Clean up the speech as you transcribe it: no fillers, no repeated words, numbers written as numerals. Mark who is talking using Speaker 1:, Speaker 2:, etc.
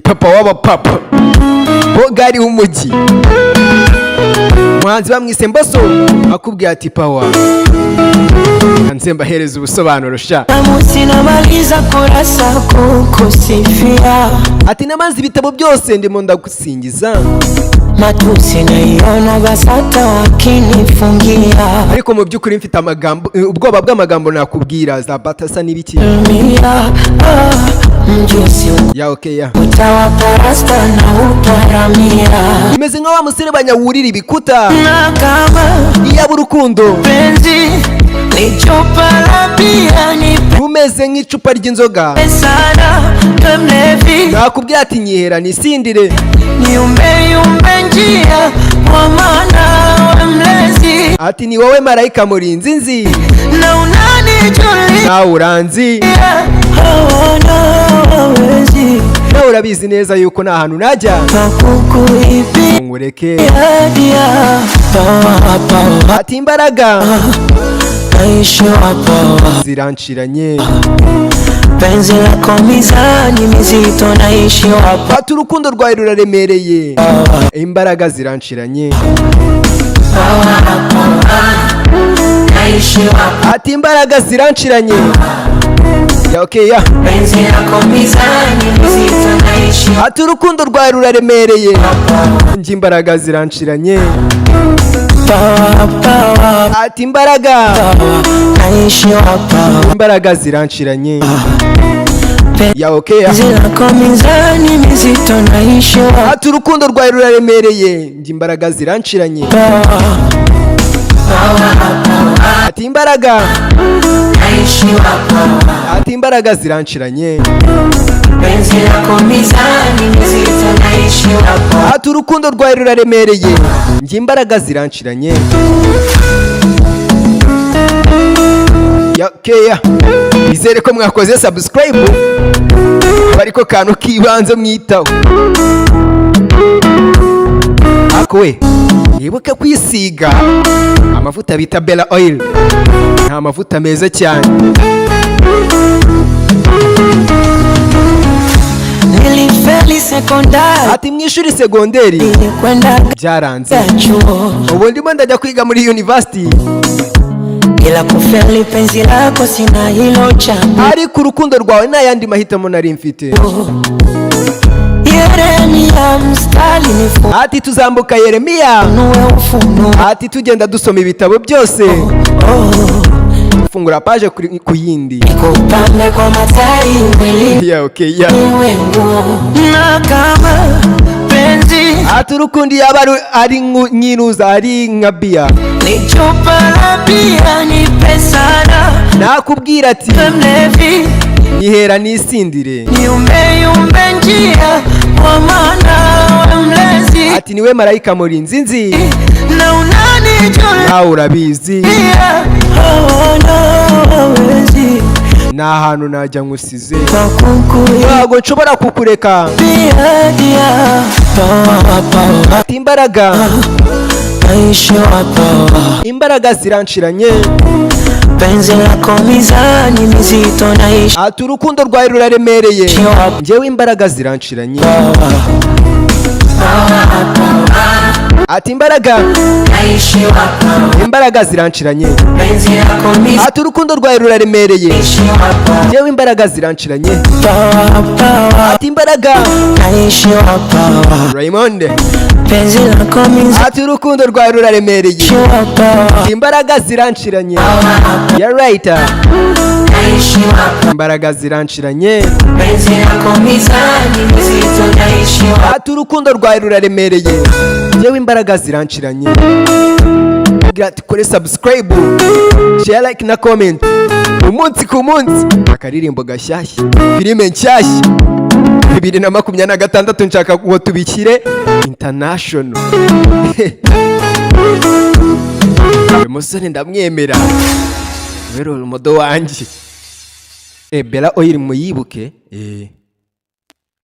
Speaker 1: papa w'abapapa bogari w'umujyi umuhanzi bamwise mbosso akubwiye ati pawa kanze mbahereza ubusobanuro sha ati namaze ibitabo byose ndimo ndagusingiza matusi naiona basata wakinifungia ariko mu byukuri mfite amagambo ubwoba bw'amagambo nakubwira za batasa n'ibiki ya okay ya utawaparasta na uparamia imeze nka wa musire banyawurira ibikuta nakama iya burukundo penzi nichupa la bia ni umeze nk'icupa ry'inzoga sana tumlevi nakubwira ati nyihera nisindire niumbe njia kwa maana wamlezi ati ni wowe marayika murinzi nzi na unanijuli na uranzi na urabizi neza yuko nta hantu najya ngureke ati imbaraga ziranshiranye penzi lako mizani mizito naishi wapo ati urukundo rwawe ruraremereye imbaraga ziranshiranye ati imbaraga ziranshiranye ya okay ya penzi lako mizani mizito naishi ati urukundo rwawe ruraremereye njye imbaraga ziranshiranye ati imbaraga naishi wapo imbaraga ziranshiranye ya okay ya zilako mizani mizito naishi wapo ati urukundo rwawe ruraremereye njye imbaraga ziranshiranye ati imbaraga naishi wapo ati imbaraga ziranshiranye penzi lako mizani mizito naishi wapo ati urukundo rwawe ruraremereye njye imbaraga ziranshiranye ya keya izere ko mwakoze subscribe bariko kantu kibanze mwitaho ako we yibuke kwisiga amavuta bita bella oil nta mavuta meza cyane nilifeli sekondari ati mwishuri segonderi byaranze ubu ndimo ndajya kwiga muri university ila kufeli penzi lako sina hilo chama ariko urukundo rwawe n'ayandi mahitamo nari mfite Yeremia mstari nifu ati tuzambuka Yeremia ati tugenda dusoma ibitabo byose fungura page ku yindi kupambe kwa matai mwili ya okay ya na kama penzi ati urukundi yaba ari nyiruza ari nka bia ni chupa la bia ni pesana nakubwira ati mlevi nyihera nisindire niumbe njia kwa maana wamlezi ati niwe marayika murinzi nzi na unanijuli na urabizi na hantu najya ngusize ntabwo nshobora kukureka ati imbaraga imbaraga ziranshiranye penzi lako mizani mizito naishi ati urukundo rwawe ruraremereye njyewe imbaraga ziranshiranye ati imbaraga imbaraga ziranshiranye ati urukundo rwawe ruraremereye njyewe imbaraga ziranshiranye ati imbaraga Raymond ati urukundo rwawe ruraremereye imbaraga ziranshiranye ya right imbaraga ziranshiranye ati urukundo rwawe ruraremereye njyewe imbaraga ziranshiranye ati kore subscribe share like na comment umunsi ku munsi akaririmbo gashyashya filime nshyashya 2026 nshaka ngo tubikire international uyu musore ndamwemera rero umudo wanjye bella oil muyibuke